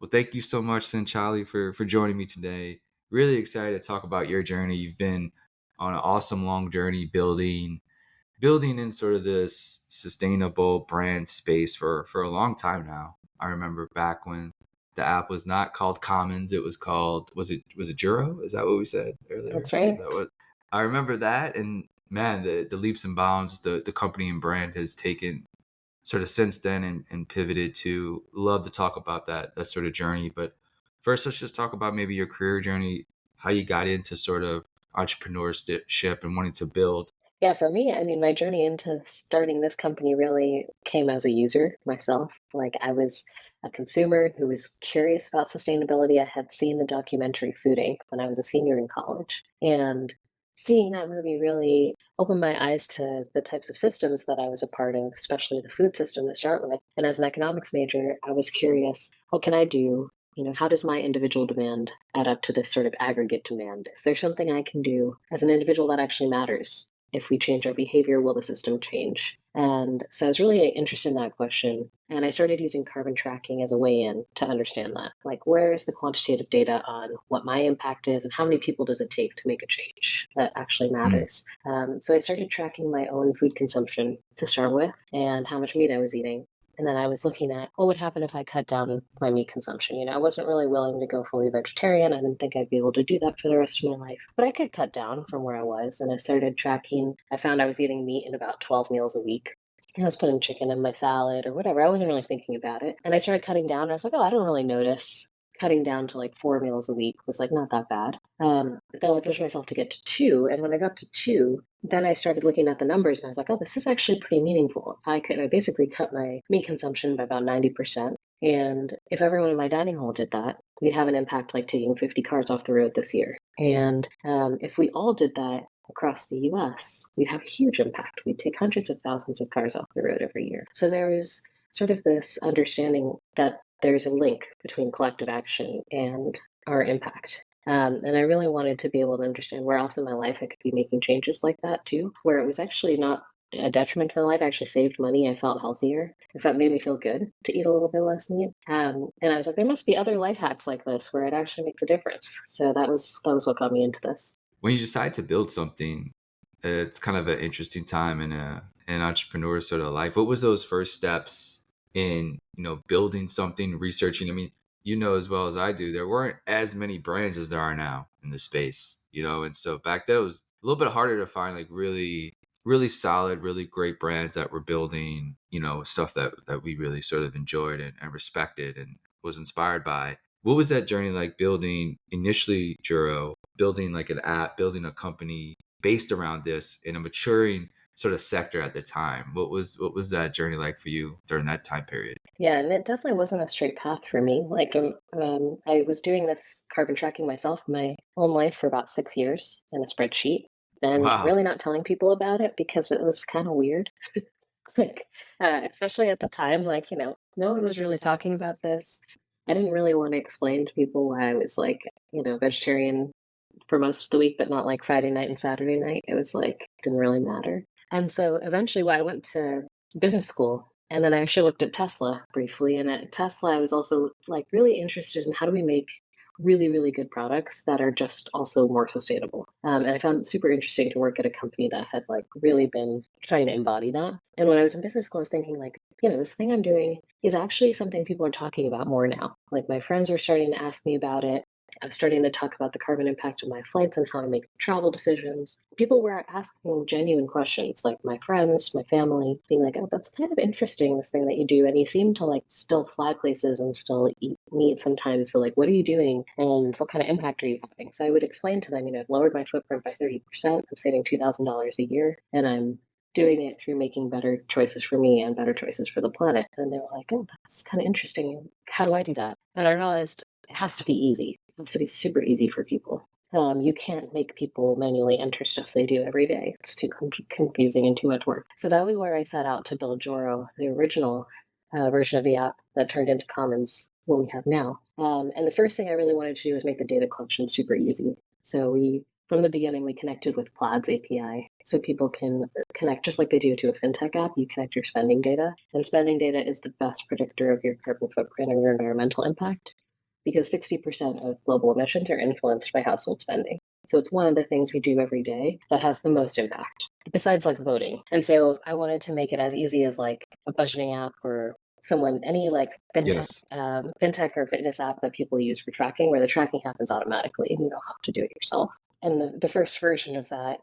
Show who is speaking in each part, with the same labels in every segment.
Speaker 1: Well, thank you so much, Sanchali, for joining me today. Really excited to talk about your journey. You've been on an awesome long journey building in sort of this sustainable brand space for a long time now. I remember back when the app was not called Commons, it was called was it Juro? Is that what we said earlier?
Speaker 2: That's
Speaker 1: Is
Speaker 2: right.
Speaker 1: that what I remember that? And man, the leaps and bounds the company and brand has taken sort of since then and pivoted to. Love to talk about that sort of journey. But first, let's just talk about maybe your career journey, how you got into sort of entrepreneurship and wanting to build.
Speaker 2: Yeah, for me, I mean, my journey into starting this company really came as a user myself. Like, I was a consumer who was curious about sustainability. I had seen the documentary Food Inc. when I was a senior in college. And seeing that movie really opened my eyes to the types of systems that I was a part of, especially the food system to start with. And as an economics major, I was curious, what can I do? How does my individual demand add up to this sort of aggregate demand? Is there something I can do as an individual that actually matters? If we change our behavior, will the system change? And so I was really interested in that question. And I started using carbon tracking as a way in to understand that. Like, where is the quantitative data on what my impact is and how many people does it take to make a change that actually
Speaker 1: Mm.
Speaker 2: matters? So I started tracking my own food consumption to start with and how much meat I was eating. And then I was looking at what would happen if I cut down my meat consumption. I wasn't really willing to go fully vegetarian. I didn't think I'd be able to do that for the rest of my life, but I could cut down from where I was. And I started tracking. I found I was eating meat in about 12 meals a week. I was putting chicken in my salad or whatever. I wasn't really thinking about it. And I started cutting down. And I was like, oh, I don't really notice. Cutting down to like 4 meals a week was like not that bad. But then I pushed myself to get to two. And when I got to two, then I started looking at the numbers and I was like, oh, this is actually pretty meaningful. I basically cut my meat consumption by about 90%. And if everyone in my dining hall did that, we'd have an impact like taking 50 cars off the road this year. And if we all did that across the US, we'd have a huge impact. We'd take hundreds of thousands of cars off the road every year. So there was sort of this understanding that there's a link between collective action and our impact. And I really wanted to be able to understand where else in my life I could be making changes like that too, where it was actually not a detriment to my life. I actually saved money. I felt healthier. In fact, made me feel good to eat a little bit less meat. And I was like, there must be other life hacks like this where it actually makes a difference. So that was what got me into this.
Speaker 1: When you decide to build something, it's kind of an interesting time in an entrepreneur sort of life. What was those first steps in building something, researching? I mean, you know as well as I do, there weren't as many brands as there are now in the space, and so back then it was a little bit harder to find like really, really solid, really great brands that were building, stuff that we really sort of enjoyed and respected and was inspired by. What was that journey like building initially Juro, building like an app, building a company based around this in a maturing sort of sector at the time? What was that journey like for you during that time period?
Speaker 2: Yeah, and it definitely wasn't a straight path for me. Like, I was doing this carbon tracking myself my own life for about 6 years in a spreadsheet, and
Speaker 1: Wow.
Speaker 2: really not telling people about it because it was kind of weird. Like, especially at the time, like, no one was really talking about this. I didn't really want to explain to people why I was like, vegetarian for most of the week, but not like Friday night and Saturday night. It was like, didn't really matter. And so eventually, I went to business school and then I actually looked at Tesla briefly. And at Tesla, I was also like really interested in how do we make really, really good products that are just also more sustainable. And I found it super interesting to work at a company that had like really been trying to embody that. And when I was in business school, I was thinking like, this thing I'm doing is actually something people are talking about more now. Like my friends are starting to ask me about it. I was starting to talk about the carbon impact of my flights and how I make travel decisions. People were asking genuine questions, like my friends, my family, being like, "Oh, that's kind of interesting, this thing that you do, and you seem to like still fly places and still eat meat sometimes. So, like, what are you doing, and what kind of impact are you having?" So I would explain to them, I've lowered my footprint by 30%. I'm saving $2,000 a year, and I'm doing it through making better choices for me and better choices for the planet. And they were like, "Oh, that's kind of interesting. How do I do that?" And I realized it has to be easy. It has to be super easy for people. You can't make people manually enter stuff they do every day. It's too confusing and too much work. So that was where I set out to build Joro, the original version of the app that turned into Commons, what we have now. And the first thing I really wanted to do was make the data collection super easy. So from the beginning, we connected with Plaid's API so people can connect just like they do to a fintech app. You connect your spending data, and spending data is the best predictor of your carbon footprint and your environmental impact. because 60% of global emissions are influenced by household spending. So it's one of the things we do every day that has the most impact, besides like voting. And so I wanted to make it as easy as like a budgeting app or someone, any like
Speaker 1: Yes.
Speaker 2: fintech or fitness app that people use for tracking, where the tracking happens automatically and you don't have to do it yourself. And the first version of that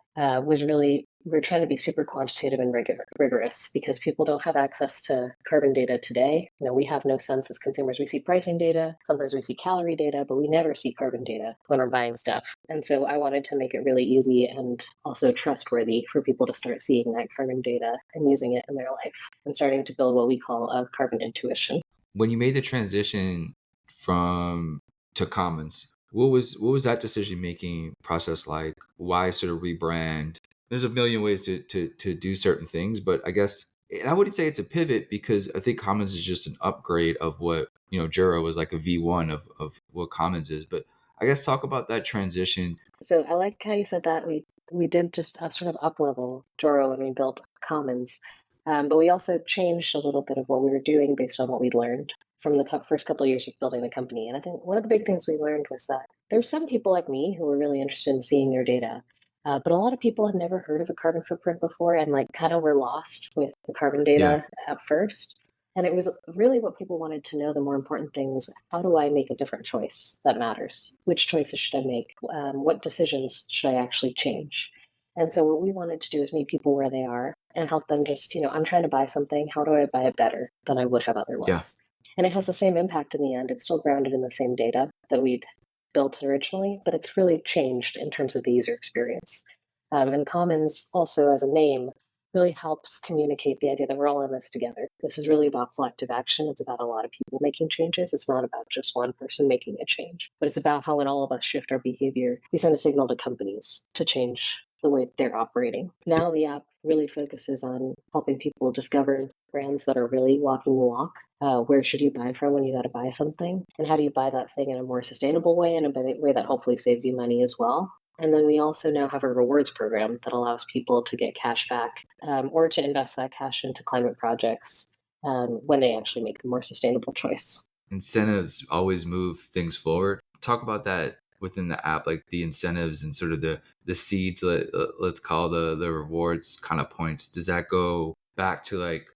Speaker 2: was really, we're trying to be super quantitative and rigorous because people don't have access to carbon data today. You know, we have no sense as consumers. We see pricing data, sometimes we see calorie data, but we never see carbon data when we're buying stuff. And so I wanted to make it really easy and also trustworthy for people to start seeing that carbon data and using it in their life and starting to build what we call a carbon intuition.
Speaker 1: When you made the transition from to Commons, what was that decision making process like? Why sort of rebrand? There's a million ways to do certain things, but I guess, and I wouldn't say it's a pivot because I think Commons is just an upgrade of what, Jura was like a V1 of what Commons is. But I guess talk about that transition.
Speaker 2: So I like how you said that we did just a sort of up level Joro when we built Commons, but we also changed a little bit of what we were doing based on what we learned from the first couple of years of building the company. And I think one of the big things we learned was that there's some people like me who were really interested in seeing your data, but a lot of people had never heard of a carbon footprint before and like kind of were lost with the carbon
Speaker 1: Yeah,
Speaker 2: data at first. And it was really what people wanted to know. The more important thing was, how do I make a different choice that matters? Which choices should I make? What decisions should I actually change? And so what we wanted to do is meet people where they are and help them just, I'm trying to buy something. How do I buy it better than I would have
Speaker 1: yeah.
Speaker 2: otherwise? And it has the same impact in the end. It's still grounded in the same data that we'd built originally, but it's really changed in terms of the user experience. And Commons also as a name really helps communicate the idea that we're all in this together. This is really about collective action. It's about a lot of people making changes. It's not about just one person making a change, but it's about how when all of us shift our behavior, we send a signal to companies to change the way they're operating. Now the app really focuses on helping people discover brands that are really walking the walk. Where should you buy from when you got to buy something? And how do you buy that thing in a more sustainable way and a way that hopefully saves you money as well? And then we also now have a rewards program that allows people to get cash back or to invest that cash into climate projects when they actually make the more sustainable choice.
Speaker 1: Incentives always move things forward. Talk about that within the app, like the incentives and sort of the seeds. Let's call the rewards kind of points. Does that go back to like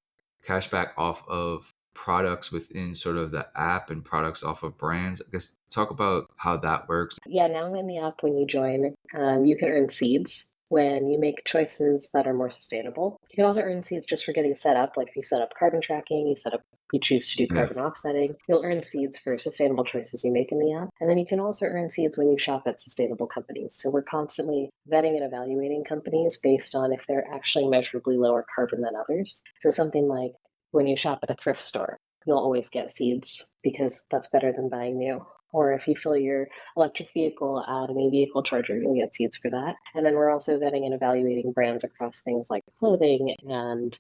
Speaker 1: cashback off of products within sort of the app and products off of brands? I guess talk about how that works.
Speaker 2: Yeah, now in the app, when you join, you can earn seeds when you make choices that are more sustainable. You can also earn seeds just for getting set up. Like if you set up carbon tracking, you choose to do
Speaker 1: Yeah,
Speaker 2: carbon offsetting, you'll earn seeds for sustainable choices you make in the app. And then you can also earn seeds when you shop at sustainable companies. So we're constantly vetting and evaluating companies based on if they're actually measurably lower carbon than others. So something like when you shop at a thrift store, you'll always get seeds because that's better than buying new. Or if you fill your electric vehicle at an vehicle charger, you'll get seeds for that. And then we're also vetting and evaluating brands across things like clothing and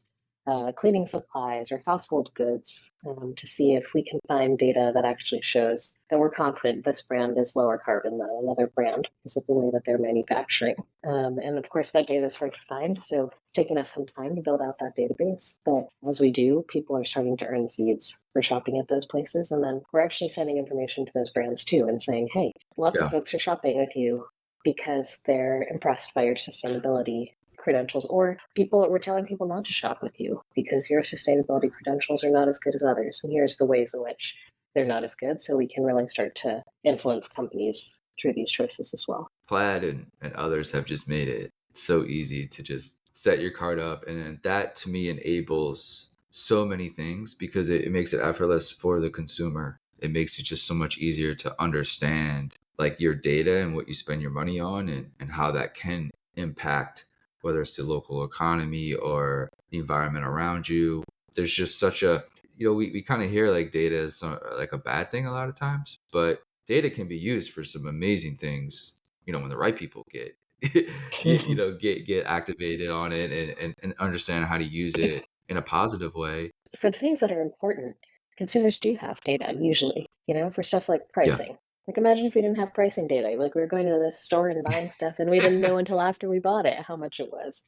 Speaker 2: cleaning supplies or household goods to see if we can find data that actually shows that we're confident this brand is lower carbon than another brand because of the way that they're manufacturing. And of course, that data is hard to find. So it's taken us some time to build out that database. But as we do, people are starting to earn seeds for shopping at those places. And then we're actually sending information to those brands too and saying, hey, lots of
Speaker 1: yeah.
Speaker 2: folks are shopping with you because they're impressed by your sustainability credentials, or people we're telling people not to shop with you because your sustainability credentials are not as good as others, and here's the ways in which they're not as good, so we can really start to influence companies through these choices as well.
Speaker 1: Plaid and others have just made it so easy to just set your card up. And then that to me enables so many things because it makes it effortless for the consumer. It makes it just so much easier to understand like your data and what you spend your money on and how that can impact whether it's the local economy or the environment around you. There's just such a, we kind of hear like data is like a bad thing a lot of times, but data can be used for some amazing things, when the right people get get activated on it and understand how to use
Speaker 2: If
Speaker 1: it in a positive way.
Speaker 2: for the things that are important, consumers do have data usually, for stuff like
Speaker 1: Yeah.
Speaker 2: pricing. Like imagine if we didn't have pricing data. Like we were going to the store and buying stuff and we didn't know until after we bought it how much it was.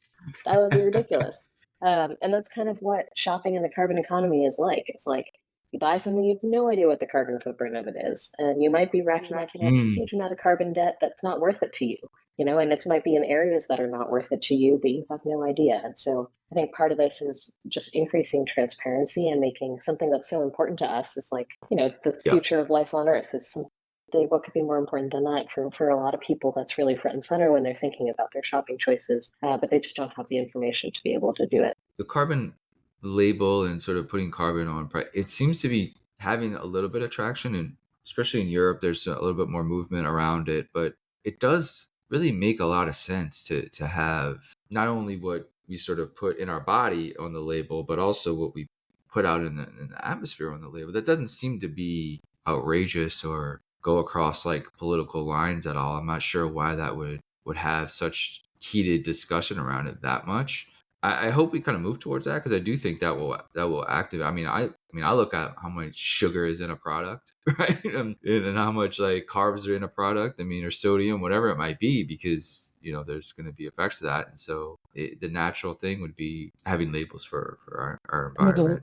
Speaker 2: That would be ridiculous. And that's kind of what shopping in the carbon economy is like. It's like You buy something, you have no idea what the carbon footprint of it is, and you might be racking up a
Speaker 1: Mm,
Speaker 2: huge amount of carbon debt that's not worth it to you. And it might be in areas that are not worth it to you, but you have no idea. And so I think part of this is just increasing transparency and making something that's so important to us is like, the
Speaker 1: yeah.
Speaker 2: future of life on Earth is something. What could be more important than that for a lot of people? That's really front and center when they're thinking about their shopping choices, but they just don't have the information to be able to do it.
Speaker 1: The carbon label and sort of putting carbon on price, it seems to be having a little bit of traction, and especially in Europe, there's a little bit more movement around it. But it does really make a lot of sense to have not only what we sort of put in our body on the label, but also what we put out in the atmosphere on the label. That doesn't seem to be outrageous or go across like political lines at all. I'm not sure why that would have such heated discussion around it that much. I hope we kind of move towards that because I do think that will activate. I mean, I look at how much sugar is in a product, right, and how much like carbs are in a product. I mean, or sodium, whatever it might be, because there's going to be effects to that, and so the natural thing would be having labels for our
Speaker 2: Mhm.
Speaker 1: environment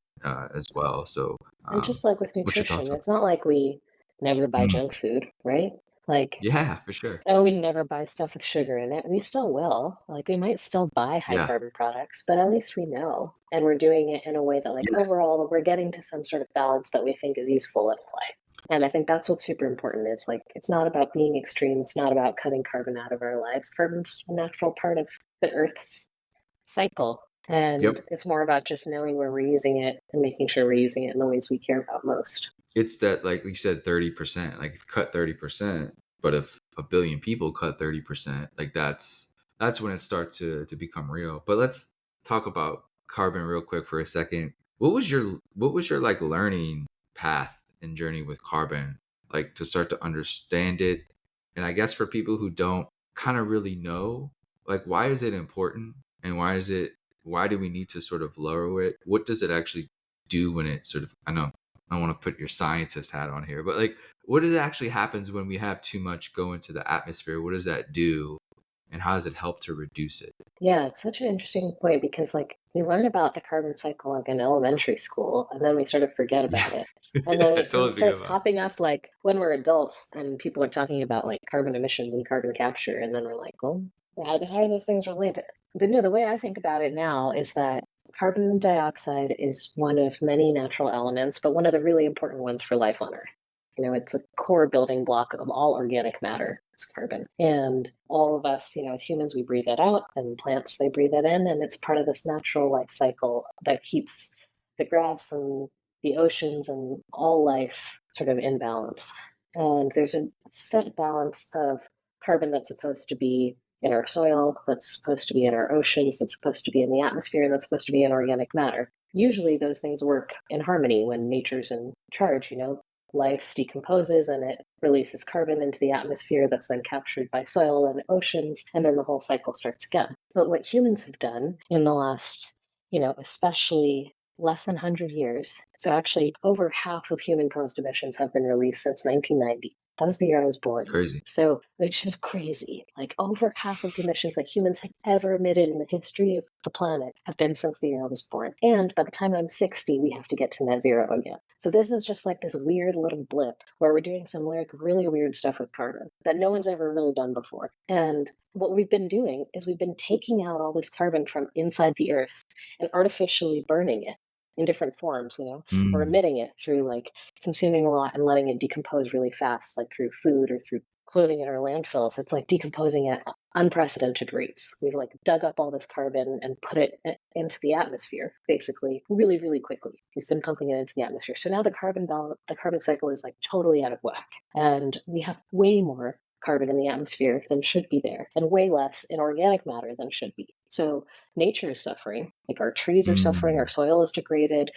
Speaker 1: as well. So,
Speaker 2: And just like with
Speaker 1: what's your
Speaker 2: nutrition,
Speaker 1: thoughts on?
Speaker 2: it's not like we never buy
Speaker 1: Mm,
Speaker 2: junk food, right? Like,
Speaker 1: yeah, for sure.
Speaker 2: oh, we never buy stuff with sugar in it. We still will. Like, we might still buy high
Speaker 1: Yeah,
Speaker 2: carbon products, but at least we know. And we're doing it in a way that, like,
Speaker 1: yes,
Speaker 2: overall, we're getting to some sort of balance that we think is useful in life. And I think that's what's super important is like, it's not about being extreme. It's not about cutting carbon out of our lives. Carbon's a natural part of the Earth's cycle. And
Speaker 1: yep.
Speaker 2: it's more about just knowing where we're using it and making sure we're using it in the ways we care about most.
Speaker 1: It's that, like you said, 30%. Like if you cut 30%, but if a billion people cut 30%, like that's when it starts to become real. But let's talk about carbon real quick for a second. What was your like learning path and journey with carbon, like to start to understand it? And I guess for people who don't kind of really know, like why is it important and why do we need to sort of lower it? What does it actually do when it sort of, I don't want to put your scientist hat on here, but like, what does it actually happens when we have too much go into the atmosphere? What does that do, and how does it help to reduce it?
Speaker 2: Yeah, it's such an interesting point because, like, we learn about the carbon cycle like in elementary school, and then we sort of forget
Speaker 1: Yeah,
Speaker 2: about it. And then
Speaker 1: yeah,
Speaker 2: it kind
Speaker 1: totally
Speaker 2: of
Speaker 1: forget
Speaker 2: starts
Speaker 1: about it.
Speaker 2: popping up like when we're adults and people are talking about like carbon emissions and carbon capture, and then we're like, well, how are those things related? The way I think about it now is that carbon dioxide is one of many natural elements, but one of the really important ones for life on Earth. It's a core building block of all organic matter. It's carbon. And all of us, as humans, we breathe it out, and plants, they breathe it in. And it's part of this natural life cycle that keeps the grass and the oceans and all life sort of in balance. And there's a set balance of carbon that's supposed to be in our soil, that's supposed to be in our oceans, that's supposed to be in the atmosphere, and that's supposed to be in organic matter. Usually those things work in harmony when nature's in charge. Life decomposes and it releases carbon into the atmosphere that's then captured by soil and oceans, and then the whole cycle starts again. But what humans have done in the last, especially less than 100 years, so actually over half of human caused emissions have been released since 1990. That was the year I was born.
Speaker 1: Crazy.
Speaker 2: So, which is crazy. Like, over half of the emissions that humans have ever emitted in the history of the planet have been since the year I was born. And by the time I'm 60, we have to get to net zero again. So this is just like this weird little blip where we're doing some like really weird stuff with carbon that no one's ever really done before. And what we've been doing is we've been taking out all this carbon from inside the earth and artificially burning it in different forms, or
Speaker 1: Mm,
Speaker 2: emitting it through like consuming a lot and letting it decompose really fast, like through food or through clothing in our landfills. It's like decomposing at unprecedented rates. We've like dug up all this carbon and put it into the atmosphere, basically, really, really quickly. We've been pumping it into the atmosphere. So now the carbon cycle is like totally out of whack, and we have way more carbon in the atmosphere than should be there, and way less in organic matter than should be. So nature is suffering. Like our trees are suffering, our
Speaker 1: mm,
Speaker 2: soil is degraded,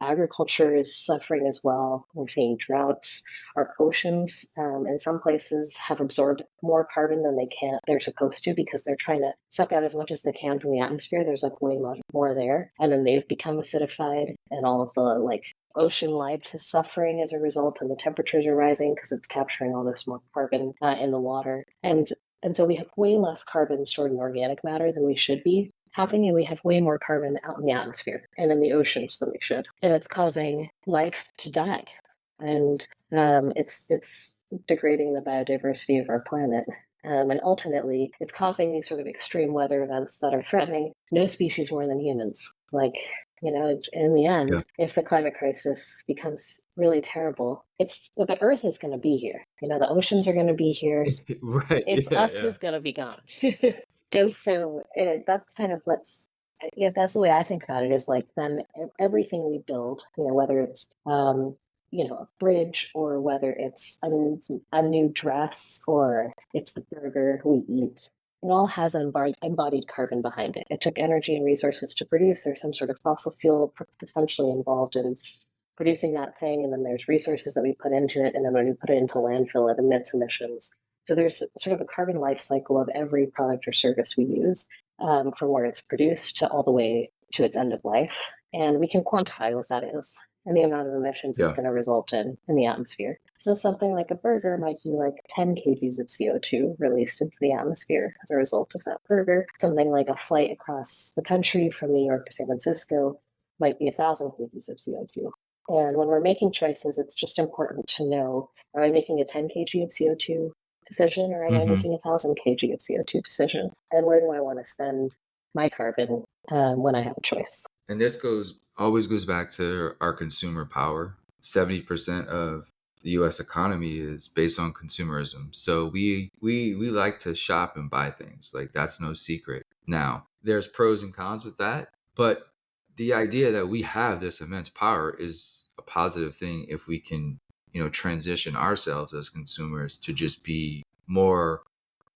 Speaker 2: agriculture is suffering as well. We're seeing droughts. Our oceans, in some places, have absorbed more carbon than they're supposed to because they're trying to suck out as much as they can from the atmosphere. There's like way much more there, and then they've become acidified, and all of the like ocean life is suffering as a result, and the temperatures are rising because it's capturing all this more carbon in the water, and so we have way less carbon stored in organic matter than we should be. we have way more carbon out in the atmosphere and in the oceans than we should, and it's causing life to die, and it's degrading the biodiversity of our planet. And ultimately, it's causing these sort of extreme weather events that are threatening no species more than humans. Like, in the
Speaker 1: Yeah.
Speaker 2: end, if the climate crisis becomes really terrible, the Earth is going to be here. The oceans are going to be here.
Speaker 1: Right.
Speaker 2: It's
Speaker 1: Yeah.
Speaker 2: us
Speaker 1: Yeah.
Speaker 2: who's gonna be gone. And so that's kind of yeah, that's the way I think about it. Is like then everything we build, whether it's a bridge or whether it's a new dress or it's the burger we eat. It all has an embodied carbon behind it. It took energy and resources to produce. There's some sort of fossil fuel potentially involved in producing that thing, and then there's resources that we put into it, and then when we put it into landfill, it emits emissions. So there's sort of a carbon life cycle of every product or service we use, from where it's produced to all the way to its end of life. And we can quantify what that is and the amount of emissions it's
Speaker 1: Yeah.
Speaker 2: going to result in the atmosphere. So something like a burger might be like 10 kgs of CO2 released into the atmosphere as a result of that burger. Something like a flight across the country from New York to San Francisco might be 1,000 kgs of CO2. And when we're making choices, it's just important to know, am I making a 10 kg of CO2 decision, or am I
Speaker 1: Hmm.
Speaker 2: making 1,000 kg of CO2 decision? And where do I want to spend my carbon when I have a choice?
Speaker 1: And this always goes back to our consumer power. 70% of the US economy is based on consumerism. So we like to shop and buy things. Like that's no secret. Now, there's pros and cons with that, but the idea that we have this immense power is a positive thing if we can, transition ourselves as consumers to just be more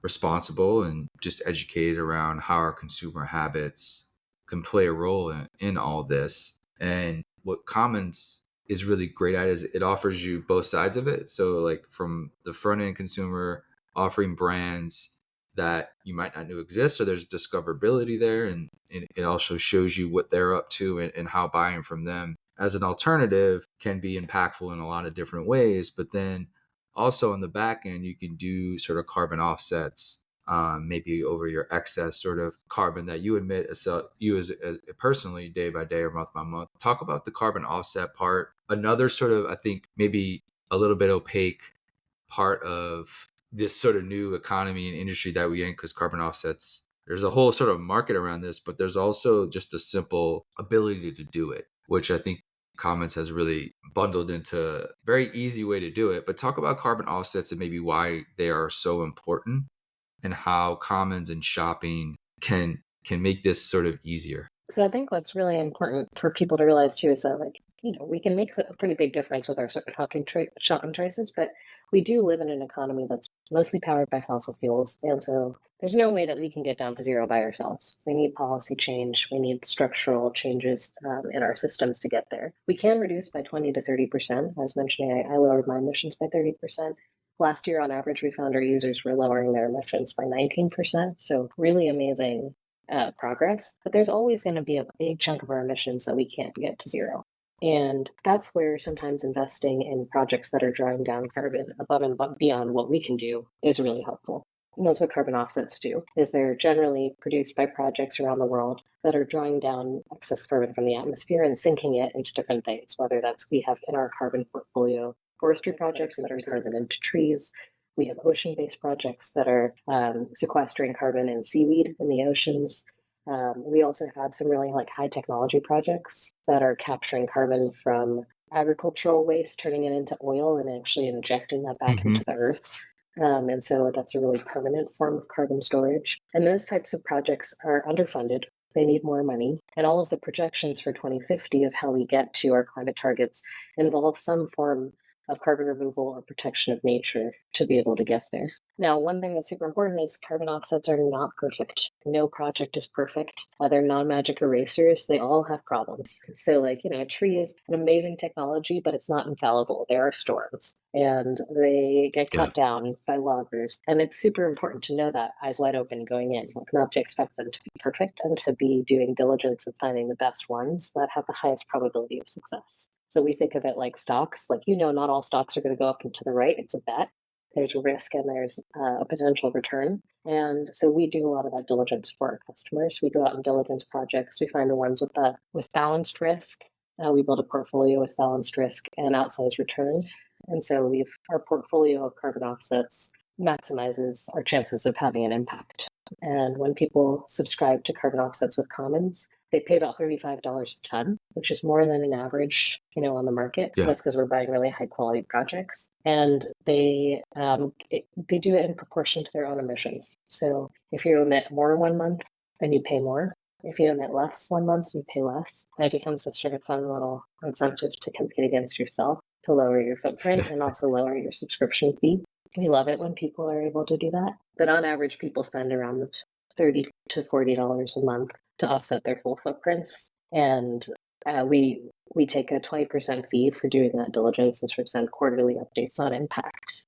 Speaker 1: responsible and just educated around how our consumer habits can play a role in all this. And what Commons is really great at is it offers you both sides of it. So, like from the front end consumer, offering brands that you might not know exist, so there's discoverability there, and it also shows you what they're up to and how buying from them as an alternative can be impactful in a lot of different ways. But then also on the back end, you can do sort of carbon offsets, maybe over your excess sort of carbon that you emit as personally day by day or month by month. Talk about the carbon offset part. Another sort of, I think, maybe a little bit opaque part of this sort of new economy and industry that we in, because carbon offsets, there's a whole sort of market around this, but there's also just a simple ability to do it, which I think Commons has really bundled into a very easy way to do it. But talk about carbon offsets and maybe why they are so important and how Commons and shopping can make this sort of easier.
Speaker 2: So I think what's really important for people to realize too is that, like, we can make a pretty big difference with our certain shopping choices, but we do live in an economy that's mostly powered by fossil fuels, and so there's no way that we can get down to zero by ourselves. We need policy change. We need structural changes in our systems to get there. We can reduce by 20 to 30%. I was mentioning I lowered my emissions by 30%. Last year, on average, we found our users were lowering their emissions by 19%. So really amazing progress, but there's always going to be a big chunk of our emissions that we can't get to zero. And that's where sometimes investing in projects that are drawing down carbon above and beyond what we can do is really helpful. And that's what carbon offsets do, is they're generally produced by projects around the world that are drawing down excess carbon from the atmosphere and sinking it into different things, whether that's we have in our carbon portfolio forestry projects that are carbon into trees. We have ocean-based projects that are sequestering carbon and seaweed in the oceans. We also have some really like high technology projects that are capturing carbon from agricultural waste, turning it into oil, and actually injecting that back
Speaker 1: Hmm.
Speaker 2: into the earth. And so that's a really permanent form of carbon storage. And those types of projects are underfunded. They need more money. And all of the projections for 2050 of how we get to our climate targets involve some form of carbon removal or protection of nature to be able to get there. Now, one thing that's super important is carbon offsets are not perfect. No project is perfect. They're non-magic erasers. They all have problems. So, like, a tree is an amazing technology, but it's not infallible. There are storms, and they get
Speaker 1: Yeah.
Speaker 2: cut down by loggers. And it's super important to know that, eyes wide open going in, not to expect them to be perfect and to be doing diligence and finding the best ones that have the highest probability of success. So we think of it like stocks. Like, not all stocks are going to go up and to the right. It's a bet. there's a risk and there's a potential return. And so we do a lot of that diligence for our customers. We go out and diligence projects. We find the ones with balanced risk. We build a portfolio with balanced risk and outsized return. And so our portfolio of carbon offsets maximizes our chances of having an impact. And when people subscribe to carbon offsets with commons, they pay about $35 a ton, which is more than an average, on the market.
Speaker 1: Yeah.
Speaker 2: That's because we're buying really high quality projects, and they do it in proportion to their own emissions. So if you emit more 1 month, then you pay more. If you emit less 1 month, you pay less. And it becomes a sort of fun little incentive to compete against yourself to lower your footprint and also lower your subscription fee. We love it when people are able to do that. But on average, people spend around $30 to $40 a month to offset their full footprints. And we take a 20% fee for doing that diligence and sort of send quarterly updates on impact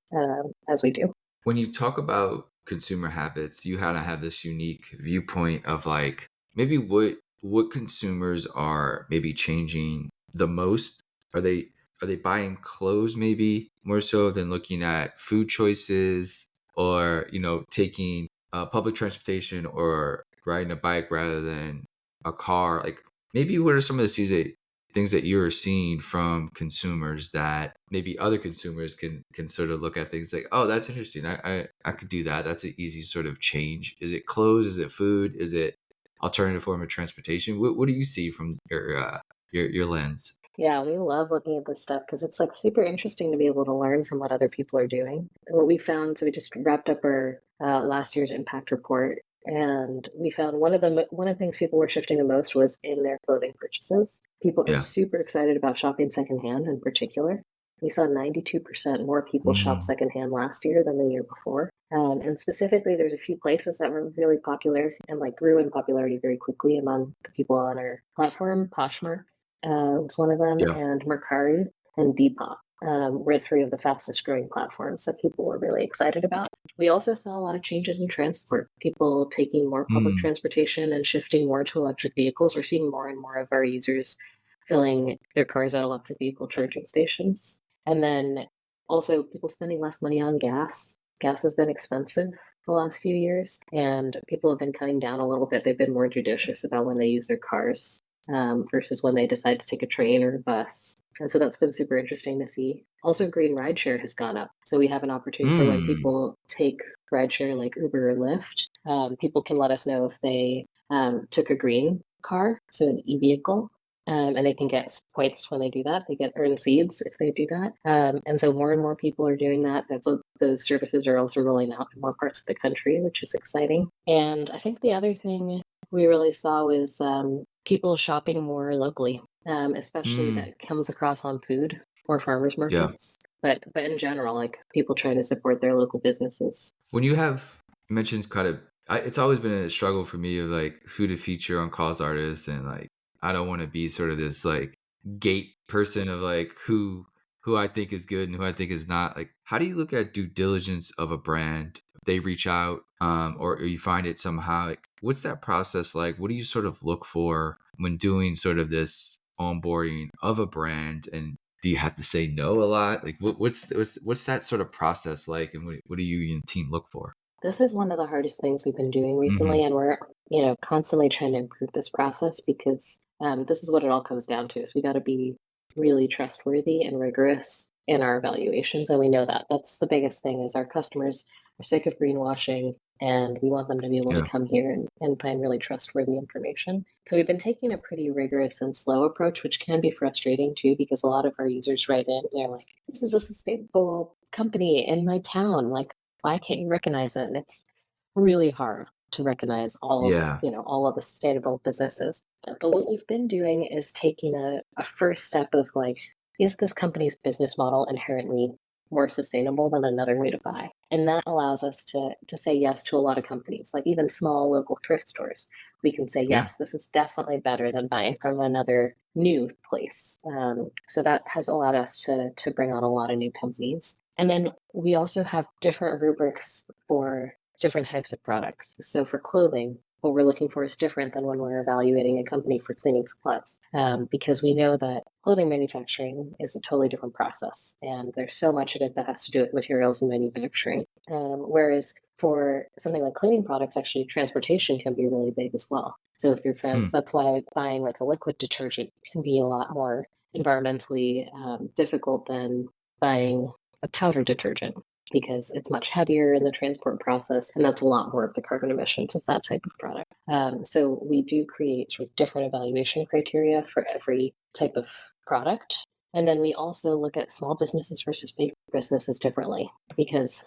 Speaker 2: as we do.
Speaker 1: When you talk about consumer habits, you kind of have this unique viewpoint of like maybe what consumers are maybe changing the most. Are they buying clothes maybe more so than looking at food choices, or taking public transportation or riding a bike rather than a car? Like, maybe what are some of the things that you're seeing from consumers that maybe other consumers can sort of look at things like, oh, that's interesting. I could do that. That's an easy sort of change. Is it clothes? Is it food? Is it alternative form of transportation? What do you see from your lens?
Speaker 2: Yeah, we love looking at this stuff because it's like super interesting to be able to learn from what other people are doing. And what we found, so we just wrapped up our last year's impact report, and we found one of the things people were shifting the most was in their clothing purchases. People are
Speaker 1: Yeah.
Speaker 2: super excited about shopping secondhand in particular. We saw 92% more people shop
Speaker 1: Mm,
Speaker 2: secondhand last year than the year before. And specifically, there's a few places that were really popular and like grew in popularity very quickly among the people on our platform. Poshmark was one of them,
Speaker 1: yeah.
Speaker 2: and Mercari and Depop were three of the fastest growing platforms that people were really excited about. We also saw a lot of changes in transport, people taking more public
Speaker 1: Mm,
Speaker 2: transportation and shifting more to electric vehicles. We're seeing more and more of our users filling their cars at electric vehicle charging stations. And then also people spending less money on gas. Gas has been expensive the last few years, and people have been cutting down a little bit. They've been more judicious about when they use their cars versus when they decide to take a train or a bus. And so that's been super interesting to see. Also, green rideshare has gone up. So we have an opportunity for when
Speaker 1: mm,
Speaker 2: people take rideshare like Uber or Lyft, people can let us know if they took a green car, so an e-vehicle. And they can get points when they do that. They get earn seeds if they do that. And so more and more people are doing that. Those services are also rolling out in more parts of the country, which is exciting. And I think the other thing we really saw was people shopping more locally, especially
Speaker 1: mm,
Speaker 2: that comes across on food or farmers
Speaker 1: yeah.
Speaker 2: markets. But in general, like people trying to support their local businesses.
Speaker 1: When you have mentions kind of, it's always been a struggle for me of like who to feature on Calls Artists, and like I don't want to be sort of this like gate person of like who I think is good and who I think is not. Like, how do you look at due diligence of a brand? If they reach out, or you find it somehow. Like, what's that process like? What do you sort of look for when doing sort of this onboarding of a brand? And do you have to say no a lot? Like, what's that sort of process like, and what do you and your team look for?
Speaker 2: This is one of the hardest things we've been doing
Speaker 1: Hmm.
Speaker 2: recently, and we're constantly trying to improve this process because this is what it all comes down to: is we got to be really trustworthy and rigorous in our evaluations, and we know that that's the biggest thing. Is our customers are sick of greenwashing, and we want them to be able to
Speaker 1: Yeah,
Speaker 2: come here and find really trustworthy information. So we've been taking a pretty rigorous and slow approach, which can be frustrating too, because a lot of our users write in, they're like, "This is a sustainable company in my town. Like, why can't you recognize it?" And it's really hard to recognize
Speaker 1: yeah,
Speaker 2: all of the sustainable businesses. But what we've been doing is taking a first step of like, is this company's business model inherently more sustainable than another way to buy? And that allows us to say yes to a lot of companies, like even small local thrift stores. We can say,
Speaker 1: yeah.
Speaker 2: yes, this is definitely better than buying from another new place. So that has allowed us to bring on a lot of new companies. And then we also have different rubrics for different types of products. So for clothing, what we're looking for is different than when we're evaluating a company for cleaning supplies, because we know that clothing manufacturing is a totally different process, and there's so much of it that has to do with materials and manufacturing. Whereas for something like cleaning products, actually transportation can be really big as well. So if you're
Speaker 1: Hmm.
Speaker 2: that's why buying like a liquid detergent can be a lot more environmentally difficult than buying a powder detergent because it's much heavier in the transport process, and that's a lot more of the carbon emissions of that type of product. So we do create sort of different evaluation criteria for every type of product. And then we also look at small businesses versus big businesses differently because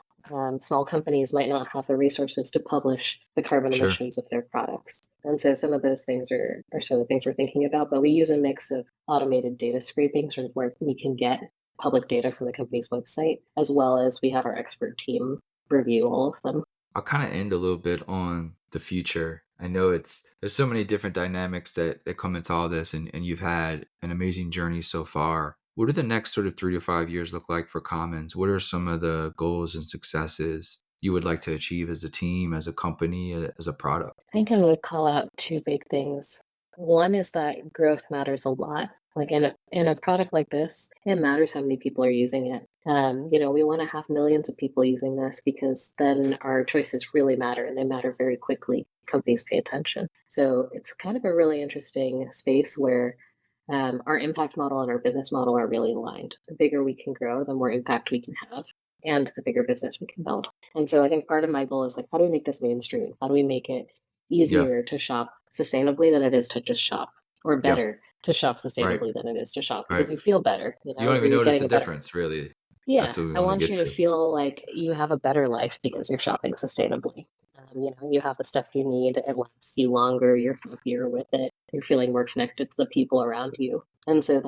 Speaker 2: small companies might not have the resources to publish the carbon
Speaker 1: Sure.
Speaker 2: emissions of their products. And so some of those things are sort of things we're thinking about, but we use a mix of automated data scraping, sort of where we can get public data from the company's website, as well as we have our expert team review all of them.
Speaker 1: I'll kind of end a little bit on the future. I know there's so many different dynamics that come into all this, and you've had an amazing journey so far. What do the next sort of 3 to 5 years look like for Commons? What are some of the goals and successes you would like to achieve as a team, as a company, as a product?
Speaker 2: I think I would call out two big things. One is that growth matters a lot. Like in a product like this, it matters how many people are using it. We want to have millions of people using this because then our choices really matter and they matter very quickly. Companies pay attention. So it's kind of a really interesting space where our impact model and our business model are really aligned. The bigger we can grow, the more impact we can have, and the bigger business we can build. And so I think part of my goal is like, how do we make this mainstream? How do we make it
Speaker 1: Yeah.
Speaker 2: easier to shop sustainably than it is to just shop, or
Speaker 1: Yeah.
Speaker 2: better to shop
Speaker 1: Right.
Speaker 2: sustainably than it is to shop because
Speaker 1: Right.
Speaker 2: you feel better,
Speaker 1: You don't even
Speaker 2: you're
Speaker 1: notice
Speaker 2: getting
Speaker 1: the
Speaker 2: a better.
Speaker 1: difference, really.
Speaker 2: Yeah,
Speaker 1: That's what we
Speaker 2: I
Speaker 1: want to
Speaker 2: want
Speaker 1: get
Speaker 2: you to
Speaker 1: to.
Speaker 2: feel like you have a better life because you're shopping sustainably. You have the stuff you need, it lasts you longer, you're happier with it, you're feeling more connected to the people around you. And so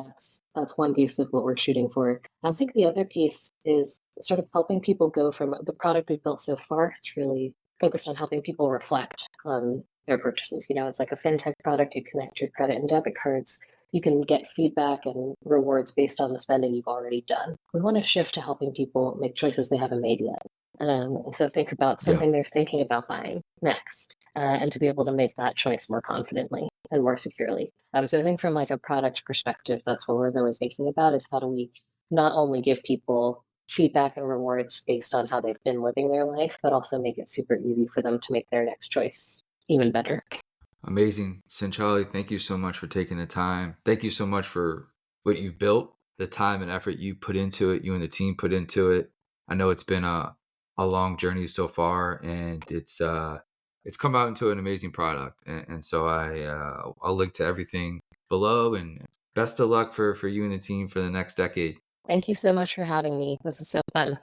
Speaker 2: that's one piece of what we're shooting for. I think the other piece is sort of helping people go from the product we've built so far. It's really focused on helping people reflect on their purchases. It's like a fintech product. You connect your credit and debit cards, you can get feedback and rewards based on the spending you've already done. We want to shift to helping people make choices they haven't made yet. So think about
Speaker 1: Yeah.
Speaker 2: something they're thinking about buying next, and to be able to make that choice more confidently and more securely. So I think from like a product perspective, that's what we're really thinking about is how do we not only give people feedback and rewards based on how they've been living their life, but also make it super easy for them to make their next choice even better.
Speaker 1: Amazing. Sanchali, thank you so much for taking the time. Thank you so much for what you've built, the time and effort you put into it, you and the team put into it. I know it's been a long journey so far, and it's come out into an amazing product. And so I'll link to everything below, and best of luck for you and the team for the next decade.
Speaker 2: Thank you so much for having me. This is so fun.